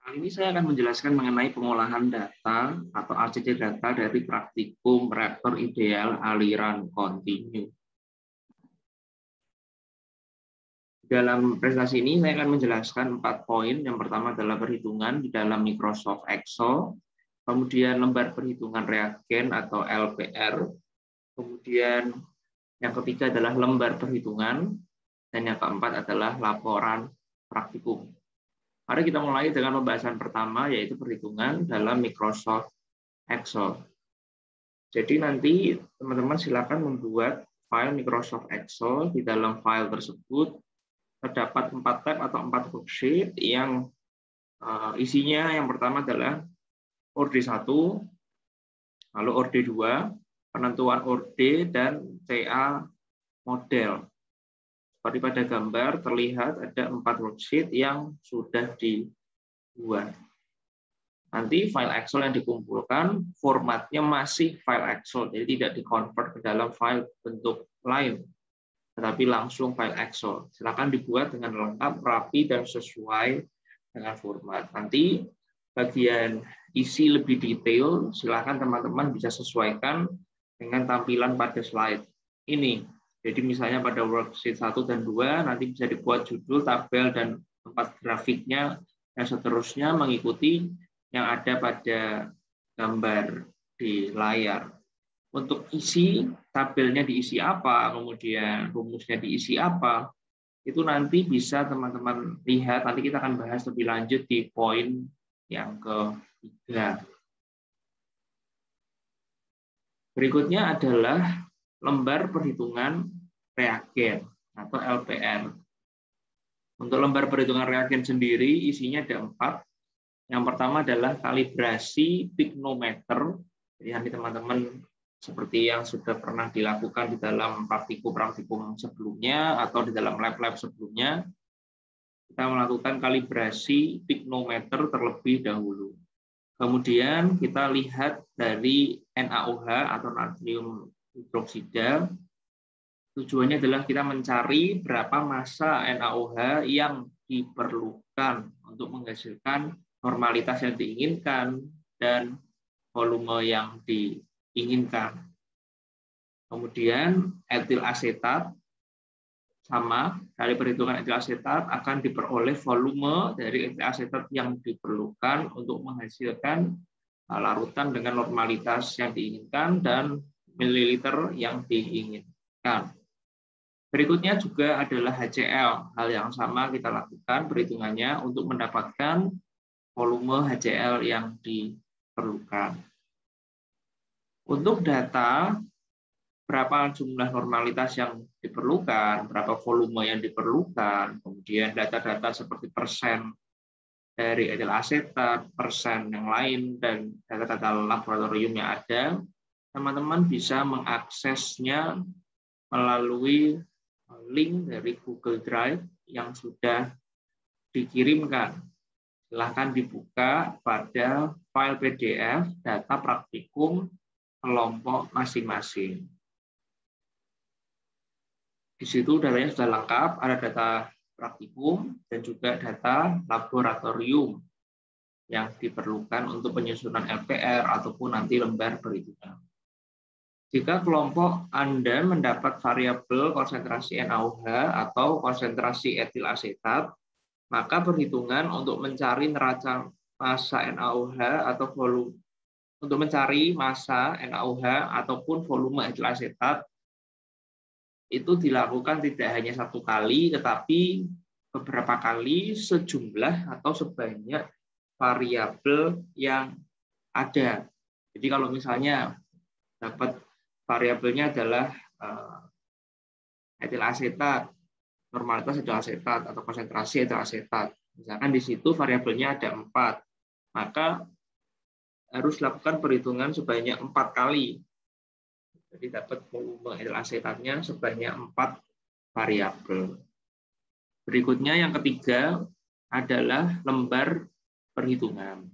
Kali ini saya akan menjelaskan mengenai pengolahan data atau arsitek data dari praktikum reaktor ideal aliran kontinu. Dalam presentasi ini saya akan menjelaskan 4 poin. Yang pertama adalah perhitungan di dalam Microsoft Excel, kemudian lembar perhitungan reagen atau LPR, kemudian yang ketiga adalah lembar perhitungan, dan yang keempat adalah laporan praktikum. Mari kita mulai dengan pembahasan pertama, yaitu perhitungan dalam Microsoft Excel. Jadi nanti teman-teman silakan membuat file Microsoft Excel. Di dalam file tersebut terdapat 4 tab atau 4 worksheet yang isinya yang pertama adalah ORD 1, lalu ORD 2, penentuan ORD, dan CA model. Seperti pada gambar terlihat ada 4 worksheet yang sudah dibuat. Nanti file Excel yang dikumpulkan formatnya masih file Excel, jadi tidak dikonvert ke dalam file bentuk lain, tetapi langsung file Excel. Silakan dibuat dengan lengkap, rapi, dan sesuai dengan format. Nanti bagian isi lebih detail, silakan teman-teman bisa sesuaikan dengan tampilan pada slide ini. Jadi misalnya pada worksheet 1 dan 2 nanti bisa dibuat judul, tabel, dan tempat grafiknya, dan seterusnya mengikuti yang ada pada gambar di layar. Untuk isi, tabelnya diisi apa, kemudian rumusnya diisi apa, itu nanti bisa teman-teman lihat, nanti kita akan bahas lebih lanjut di poin yang ketiga. Berikutnya adalah lembar perhitungan reagen atau LPR. Untuk lembar perhitungan reagen sendiri isinya ada 4. Yang pertama adalah kalibrasi pignometer. Jadi nanti teman-teman seperti yang sudah pernah dilakukan di dalam praktikum sebelumnya atau di dalam lab-lab sebelumnya, kita melakukan kalibrasi pignometer terlebih dahulu. Kemudian kita lihat dari NaOH atau natrium hidroksida. Tujuannya adalah kita mencari berapa massa NaOH yang diperlukan untuk menghasilkan normalitas yang diinginkan dan volume yang diinginkan. Kemudian etil asetat sama, dari perhitungan etil asetat akan diperoleh volume dari etil asetat yang diperlukan untuk menghasilkan larutan dengan normalitas yang diinginkan dan mililiter yang diinginkan. Berikutnya juga adalah HCl. Hal yang sama kita lakukan perhitungannya untuk mendapatkan volume HCl yang diperlukan. Untuk data berapa jumlah normalitas yang diperlukan, berapa volume yang diperlukan, kemudian data-data seperti persen dari etil asetat, persen yang lain, dan data-data laboratorium yang ada, teman-teman bisa mengaksesnya melalui link dari Google Drive yang sudah dikirimkan. Silahkan dibuka pada file PDF data praktikum kelompok masing-masing. Di situ datanya sudah lengkap, ada data praktikum dan juga data laboratorium yang diperlukan untuk penyusunan LPR ataupun nanti lembar perhitungan. Jika kelompok Anda mendapat variabel konsentrasi NaOH atau konsentrasi etil asetat, maka perhitungan untuk mencari neraca massa NaOH atau volume untuk mencari massa NaOH ataupun volume etil asetat itu dilakukan tidak hanya 1 kali, tetapi beberapa kali sejumlah atau sebanyak variabel yang ada. Jadi kalau misalnya dapat variabelnya adalah etil asetat, normalitas etil asetat atau konsentrasi etil asetat, misalkan di situ variabelnya ada 4, maka harus lakukan perhitungan sebanyak 4 kali. Jadi dapat volume etil asetatnya sebanyak 4 variabel. Berikutnya yang ketiga adalah lembar perhitungan.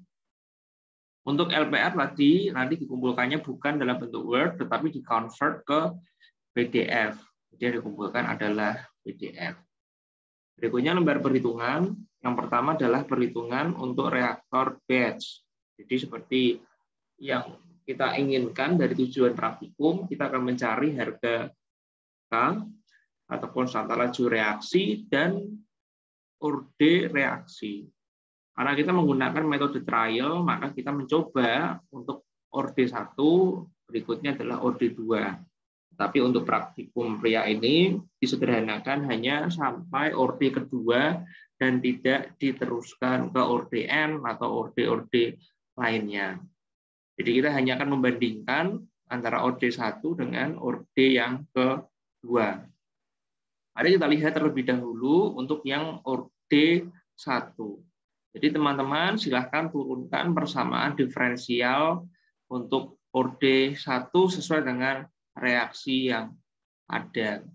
Untuk LPR tadi nanti dikumpulkannya bukan dalam bentuk Word, tetapi di-convert ke PDF. Jadi yang dikumpulkan adalah PDF. Berikutnya lembar perhitungan Yang pertama adalah perhitungan untuk reaktor batch. Jadi seperti yang kita inginkan dari tujuan praktikum, kita akan mencari harga K ataupun tata laju reaksi dan orde reaksi. Karena kita menggunakan metode trial, maka kita mencoba untuk orde 1, berikutnya adalah orde 2. Tapi untuk praktikum pria ini disederhanakan hanya sampai orde kedua dan tidak diteruskan ke orde N atau orde-orde lainnya. Jadi kita hanya akan membandingkan antara orde 1 dengan orde yang kedua. Mari kita lihat terlebih dahulu untuk yang orde 1. Jadi teman-teman silahkan turunkan persamaan diferensial untuk orde 1 sesuai dengan reaksi yang ada.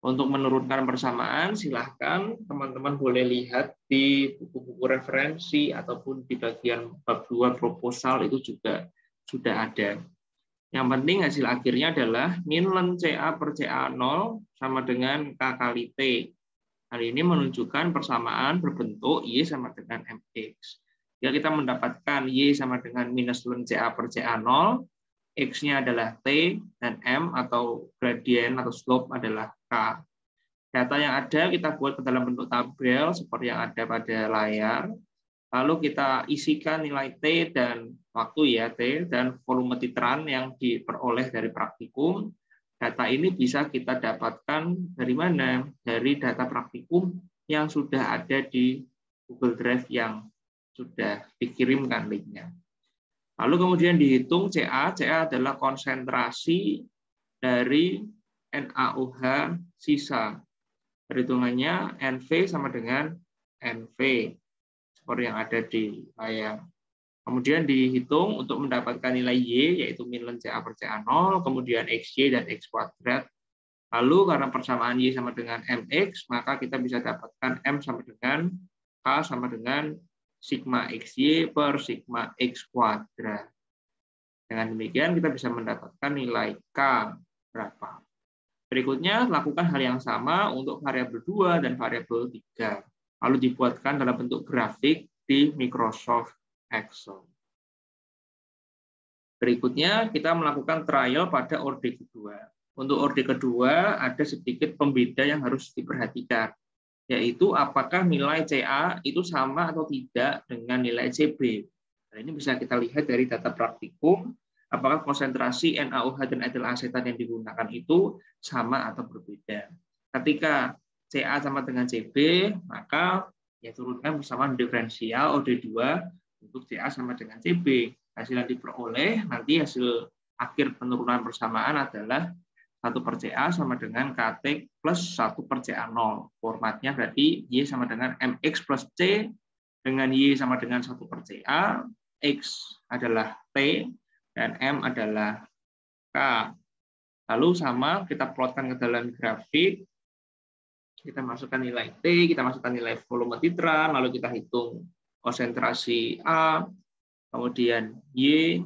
Untuk menurunkan persamaan, silahkan teman-teman boleh lihat di buku-buku referensi ataupun di bagian bab 2 proposal itu juga sudah ada. Yang penting hasil akhirnya adalah min len CA per CA0 sama dengan K kali T. Hal ini menunjukkan persamaan berbentuk Y sama dengan MX. Jika kita mendapatkan Y sama dengan minus len CA per CA0, X-nya adalah T, dan M atau gradient atau slope adalah K. Data yang ada kita buat ke dalam bentuk tabel seperti yang ada pada layar. Lalu kita isikan nilai T dan waktu ya T dan volume titran yang diperoleh dari praktikum. Data ini bisa kita dapatkan dari mana? Dari data praktikum yang sudah ada di Google Drive yang sudah dikirimkan linknya. Lalu kemudian dihitung CA. CA adalah konsentrasi dari NaOH sisa. Perhitungannya NV sama dengan NV. Seperti yang ada di layar. Kemudian dihitung untuk mendapatkan nilai Y, yaitu min len CA per CA0, kemudian XY dan X kuadrat. Lalu karena persamaan Y sama dengan MX, maka kita bisa dapatkan M sama dengan K sama dengan sigma XY per sigma X kuadrat. Dengan demikian kita bisa mendapatkan nilai K berapa. Berikutnya, lakukan hal yang sama untuk variabel 2 dan variabel 3. Lalu dibuatkan dalam bentuk grafik di Microsoft Excel. Berikutnya, kita melakukan trial pada orde kedua. Untuk orde kedua, ada sedikit pembeda yang harus diperhatikan, yaitu apakah nilai CA itu sama atau tidak dengan nilai CB. Nah, ini bisa kita lihat dari data praktikum, apakah konsentrasi NaOH dan etil asetat yang digunakan itu sama atau berbeda. Ketika CA sama dengan CB, maka ya turunkan persamaan diferensial orde 2 untuk CA sama dengan CB. Hasil yang diperoleh nanti hasil akhir penurunan persamaan adalah 1 per CA sama dengan KT plus 1 per CA0. Formatnya berarti Y sama dengan MX plus C dengan Y sama dengan 1 per CA, X adalah T, dan M adalah K. Lalu sama kita plotkan ke dalam grafik, kita masukkan nilai T, kita masukkan nilai volume titran, lalu kita hitung konsentrasi A, kemudian Y,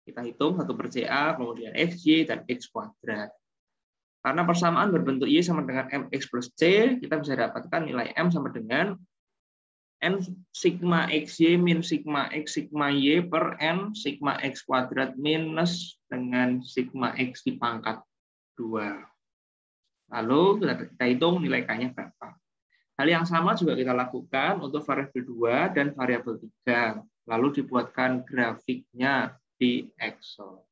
kita hitung 1 per CA, kemudian XY, dan X kuadrat. Karena persamaan berbentuk Y sama dengan MX plus C, kita bisa dapatkan nilai M sama dengan N sigma XY min sigma X sigma Y per N sigma X kuadrat minus dengan sigma X dipangkat 2. Lalu kita hitung nilai K-nya berapa. Hal yang sama juga kita lakukan untuk variabel 2 dan variabel 3. Lalu dibuatkan grafiknya di Excel.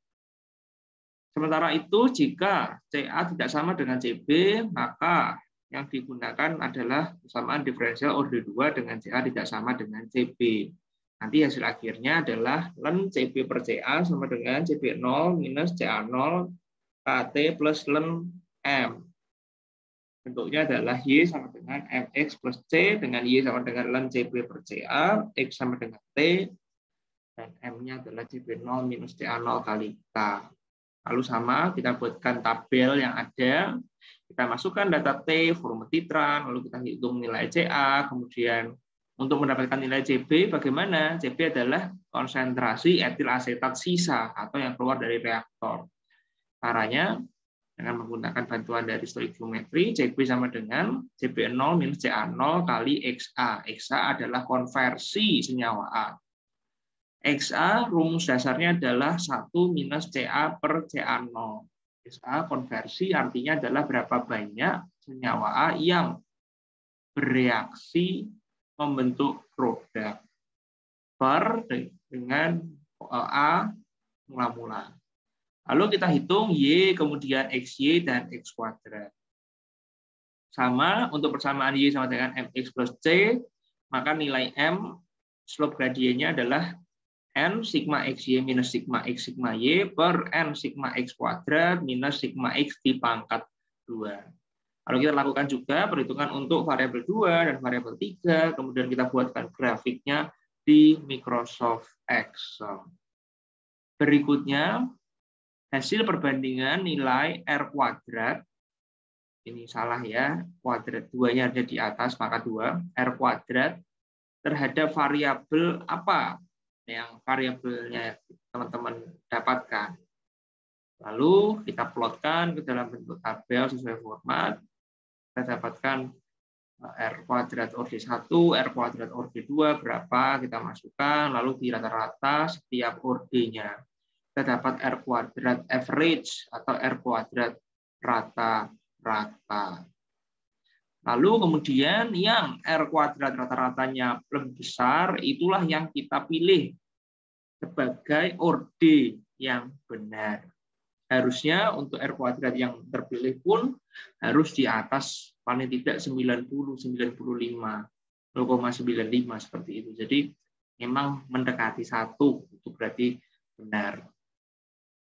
Sementara itu, jika CA tidak sama dengan CB, maka yang digunakan adalah persamaan diferensial orde 2 dengan CA tidak sama dengan CB. Nanti hasil akhirnya adalah len CB per CA sama dengan CB0 minus CA0 KT plus len M. Bentuknya adalah Y sama dengan MX plus C dengan Y sama dengan len CB per CA, X sama dengan T, dan M-nya adalah CB0 minus CA0 kali K. Lalu sama, kita buatkan tabel yang ada, kita masukkan data T, volume titran, lalu kita hitung nilai CA, kemudian untuk mendapatkan nilai CB, bagaimana? CB adalah konsentrasi etil asetat sisa atau yang keluar dari reaktor. Caranya, dengan menggunakan bantuan dari stoichiometry. CB sama dengan CB0 minus CA0 kali XA. XA adalah konversi senyawa A. XA rumus dasarnya adalah 1 minus CA per CA0. XA konversi artinya adalah berapa banyak senyawa A yang bereaksi membentuk produk per dengan A mula-mula. Lalu kita hitung Y, kemudian XY, dan X kuadrat. Sama, untuk persamaan Y sama dengan MX plus C, maka nilai M, slope gradiennya adalah N sigma XY minus sigma X sigma Y per N sigma X kuadrat minus sigma X di pangkat 2. Lalu kita lakukan juga perhitungan untuk variabel 2 dan variabel 3, kemudian kita buatkan grafiknya di Microsoft Excel. Berikutnya, hasil perbandingan nilai R kuadrat, ini salah ya, kuadrat 2-nya ada di atas, maka 2, R kuadrat terhadap variabel apa yang variabelnya teman-teman dapatkan. Lalu kita plotkan ke dalam bentuk tabel sesuai format, kita dapatkan R kuadrat orde 1, R kuadrat orde 2, berapa, kita masukkan, lalu di rata-rata setiap ordenya. Kita dapat R kuadrat average atau R kuadrat rata-rata. Lalu kemudian yang R kuadrat rata-ratanya lebih besar, itulah yang kita pilih sebagai orde yang benar. Harusnya untuk R kuadrat yang terpilih pun harus di atas paling tidak 90, 95, 0,95 seperti itu. Jadi memang mendekati 1, itu berarti benar.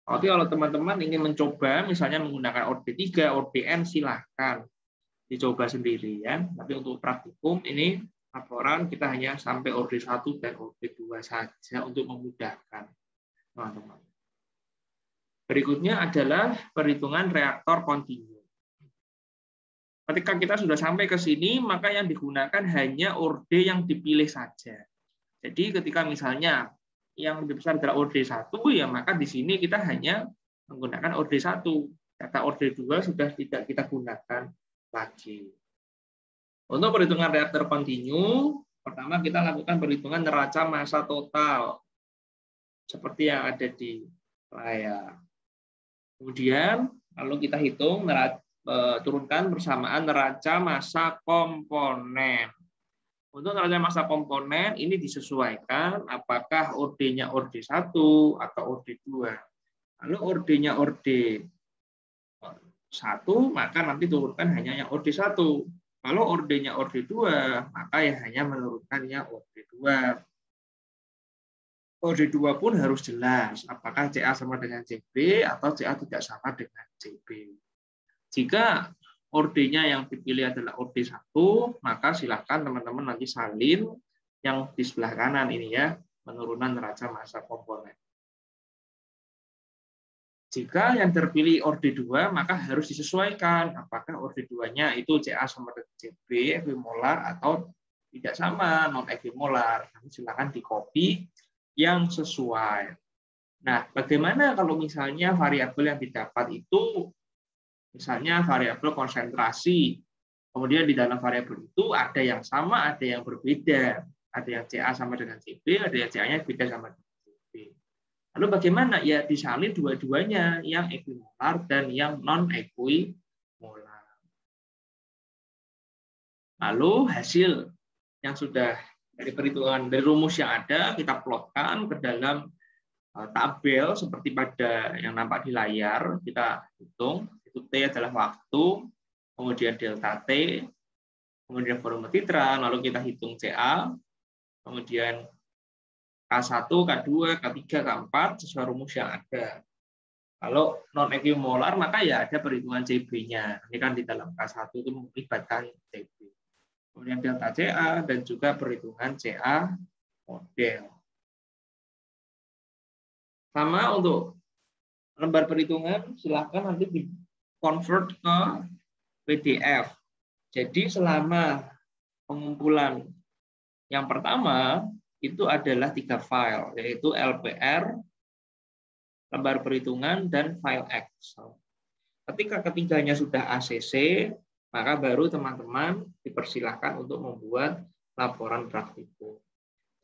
Oke, kalau teman-teman ingin mencoba misalnya menggunakan orde 3, orde N, silahkan dicoba sendiri ya. Tapi untuk praktikum ini laporan kita hanya sampai orde 1 dan orde 2 saja untuk memudahkan teman-teman. Berikutnya adalah perhitungan reaktor kontinu. Ketika kita sudah sampai ke sini, maka yang digunakan hanya orde yang dipilih saja. Jadi ketika misalnya yang lebih besar adalah orde 1, ya maka di sini kita hanya menggunakan orde 1. Kata orde 2 sudah tidak kita gunakan lagi. Untuk perhitungan reaktor kontinu, pertama kita lakukan perhitungan neraca massa total. Seperti yang ada di layar. Kemudian, lalu kita hitung, turunkan persamaan neraca massa komponen. Untuk neraca massa komponen ini disesuaikan apakah ordenya orde 1 atau orde 2. Lalu ordenya orde 1, maka nanti turunkan hanya yang orde 1. Kalau ordenya orde 2, maka ya hanya menurunkan yang orde 2. Orde 2 pun harus jelas apakah CA sama dengan CB atau CA tidak sama dengan CB. Jika ordenya yang dipilih adalah orde 1, maka silakan teman-teman nanti salin yang di sebelah kanan ini ya, penurunan neraca massa komponen. Jika yang terpilih orde 2, maka harus disesuaikan apakah orde 2-nya itu CA sama dengan CB, equimolar atau tidak sama, non equimolar. Silakan di-copy yang sesuai. Nah, bagaimana kalau misalnya variabel yang didapat itu misalnya variabel konsentrasi. Kemudian di dalam variabel itu ada yang sama, ada yang berbeda. Ada yang CA sama dengan CB, ada yang CA-nya beda sama dengan CB. Lalu bagaimana? Ya disalin dua-duanya, yang equimolar dan yang non-equimolar. Lalu hasil yang sudah dari perhitungan dari rumus yang ada, kita plotkan ke dalam tabel seperti pada yang nampak di layar. Kita hitung. Itu T adalah waktu, kemudian delta T, kemudian volume titran, lalu kita hitung CA, kemudian K1, K2, K3, K4 sesuai rumus yang ada. Kalau non equimolar maka ya ada perhitungan CB-nya. Ini kan di dalam K1 itu melibatkan CB. Kemudian delta CA dan juga perhitungan CA model. Sama untuk lembar perhitungan, silakan nanti convert ke PDF. Jadi selama pengumpulan yang pertama itu adalah 3 file, yaitu LPR, lembar perhitungan, dan file Excel. Ketika ketiganya sudah ACC, maka baru teman-teman dipersilahkan untuk membuat laporan praktikum.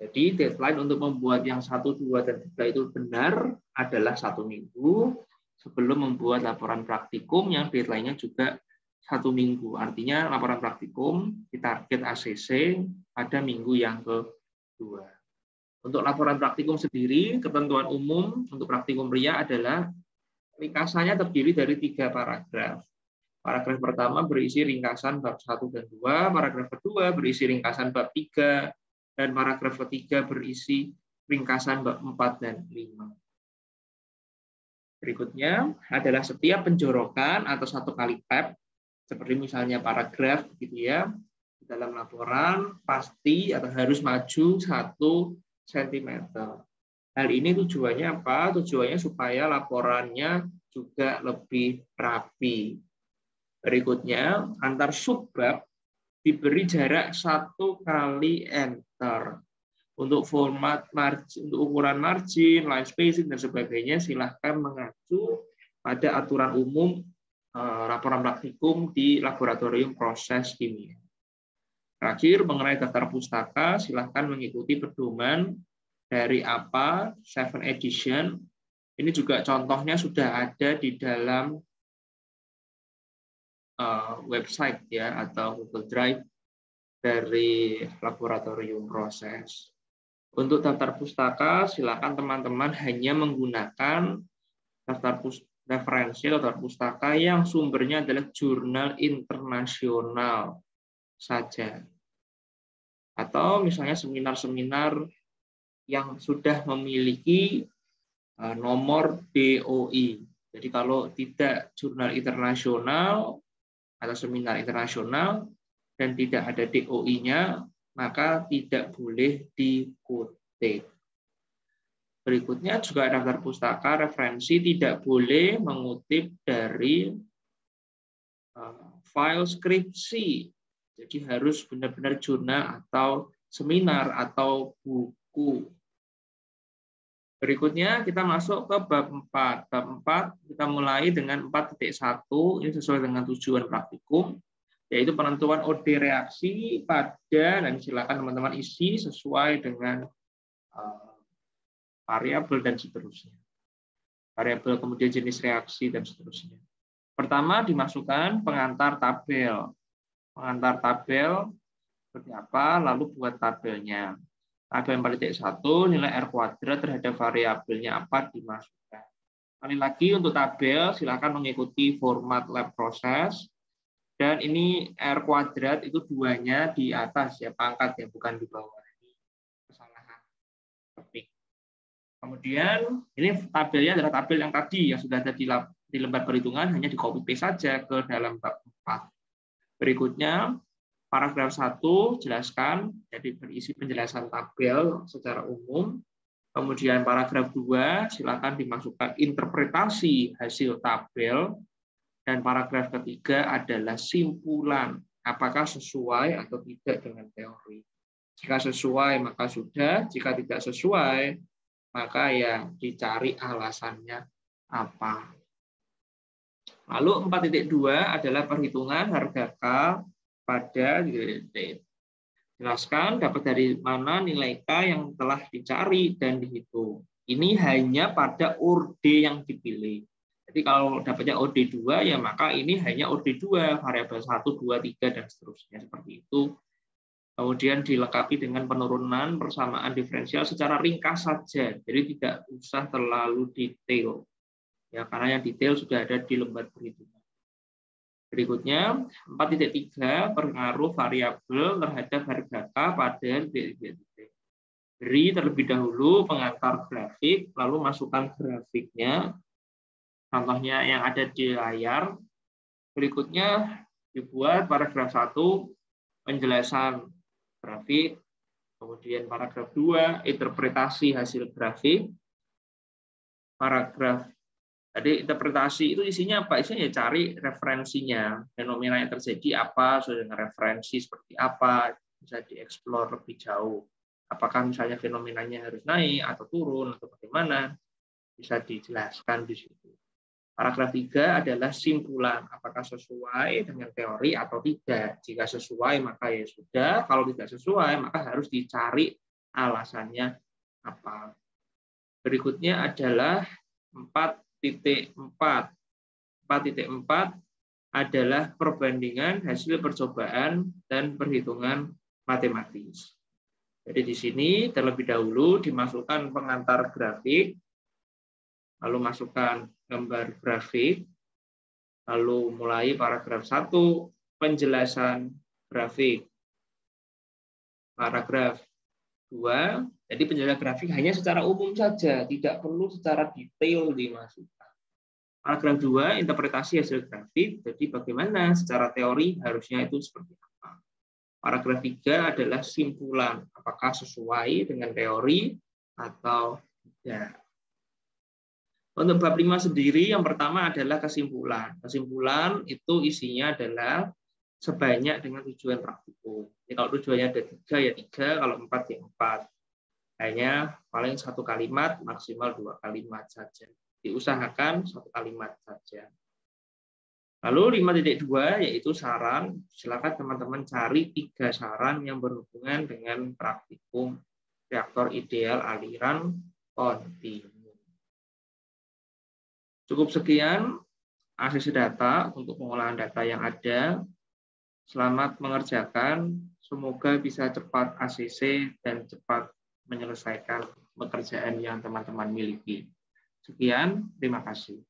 Jadi deadline untuk membuat yang 1, 2, dan 3 itu benar adalah 1 minggu sebelum membuat laporan praktikum yang deadline-nya juga 1 minggu. Artinya laporan praktikum ditarget ACC pada minggu yang kedua. Untuk laporan praktikum sendiri, ketentuan umum untuk praktikum pria adalah ringkasannya terdiri dari 3 paragraf. Paragraf pertama berisi ringkasan bab 1 dan 2, paragraf kedua berisi ringkasan bab 3, dan paragraf ketiga berisi ringkasan bab 4 dan 5. Berikutnya adalah setiap penjorokan atau 1 kali tab, seperti misalnya paragraf gitu ya, dalam laporan pasti atau harus maju 1 cm. Hal ini tujuannya apa? Tujuannya supaya laporannya juga lebih rapi. Berikutnya, antar subbab diberi jarak 1 kali enter. Untuk format margin, untuk ukuran margin, line spacing, dan sebagainya, silahkan mengacu pada aturan umum laporan praktikum di laboratorium proses kimia. Terakhir, mengenai daftar pustaka, silahkan mengikuti pedoman dari APA 7 edition. Ini juga contohnya sudah ada di dalam website ya atau Google Drive dari laboratorium proses. Untuk daftar pustaka, silakan teman-teman hanya menggunakan referensi atau daftar pustaka yang sumbernya adalah jurnal internasional saja. Atau misalnya seminar-seminar yang sudah memiliki nomor DOI. Jadi kalau tidak jurnal internasional atau seminar internasional dan tidak ada DOI-nya, maka tidak boleh dikutip. Berikutnya juga daftar pustaka referensi tidak boleh mengutip dari file skripsi. Jadi harus benar-benar jurnal atau seminar atau buku. Berikutnya kita masuk ke bab 4. Bab 4 kita mulai dengan 4.1, ini sesuai dengan tujuan praktikum, yaitu penentuan OD reaksi pada, dan silakan teman-teman isi sesuai dengan variabel dan seterusnya. Variabel kemudian jenis reaksi dan seterusnya. Pertama dimasukkan pengantar tabel. Pengantar tabel seperti apa, lalu buat tabelnya. Tabel 4.1 nilai R kuadrat terhadap variabelnya apa dimasukkan. Kali lagi untuk tabel silakan mengikuti format lab proses. Dan ini R kuadrat itu 2-nya di atas ya, pangkat ya, bukan di bawah. Ini kesalahan ketik. Kemudian ini tabelnya adalah tabel yang tadi yang sudah ada di lembar perhitungan, hanya di copy paste saja ke dalam bab 4. Berikutnya paragraf 1 jelaskan, jadi berisi penjelasan tabel secara umum. Kemudian paragraf 2 silakan dimasukkan interpretasi hasil tabel. Dan paragraf ketiga adalah simpulan, apakah sesuai atau tidak dengan teori. Jika sesuai maka sudah, jika tidak sesuai maka ya dicari alasannya apa. Lalu 4.2 adalah perhitungan harga K pada T. Jelaskan dapat dari mana nilai K yang telah dicari dan dihitung. Ini hanya pada OD yang dipilih. Jadi kalau dapatnya OD2 ya maka ini hanya OD2, variabel 1, 2, 3 dan seterusnya seperti itu. Kemudian dilengkapi dengan penurunan persamaan diferensial secara ringkas saja. Jadi tidak usah terlalu detail. Ya karena yang detail sudah ada di lembar perhitungan. Berikutnya 4.3 pengaruh variabel terhadap harga K pada titik. Beri terlebih dahulu pengantar grafik, lalu masukkan grafiknya. Contohnya yang ada di layar. Berikutnya dibuat paragraf 1 penjelasan grafik, kemudian paragraf 2 interpretasi hasil grafik. Paragraf tadi interpretasi itu isinya apa? Isinya ya cari referensinya, fenomena yang terjadi apa, sesuai dengan referensi seperti apa, bisa dieksplor lebih jauh. Apakah misalnya fenomenanya harus naik atau turun atau bagaimana, bisa dijelaskan di situ. Paragraf 3 adalah simpulan, apakah sesuai dengan teori atau tidak. Jika sesuai maka ya sudah, kalau tidak sesuai maka harus dicari alasannya apa. Berikutnya adalah 4.4. 4.4 adalah perbandingan hasil percobaan dan perhitungan matematis. Jadi di sini terlebih dahulu dimasukkan pengantar grafik, lalu masukkan gambar grafik, lalu mulai paragraf 1, penjelasan grafik. Paragraf 2, jadi penjelasan grafik hanya secara umum saja, tidak perlu secara detail dimasukkan. Paragraf 2, interpretasi hasil grafik, jadi bagaimana secara teori harusnya itu seperti apa. Paragraf 3 adalah simpulan, apakah sesuai dengan teori atau tidak. Untuk bab 5 sendiri, yang pertama adalah kesimpulan. Kesimpulan itu isinya adalah sebanyak dengan tujuan praktikum. Jadi kalau tujuannya ada 3 ya 3, kalau 4 ya 4. Hanya paling 1 kalimat, maksimal 2 kalimat saja. Diusahakan 1 kalimat saja. Lalu 5.2 yaitu saran. Silakan teman-teman cari 3 saran yang berhubungan dengan praktikum reaktor ideal aliran kontinu. Cukup sekian ACC data untuk pengolahan data yang ada. Selamat mengerjakan. Semoga bisa cepat ACC dan cepat menyelesaikan pekerjaan yang teman-teman miliki. Sekian, terima kasih.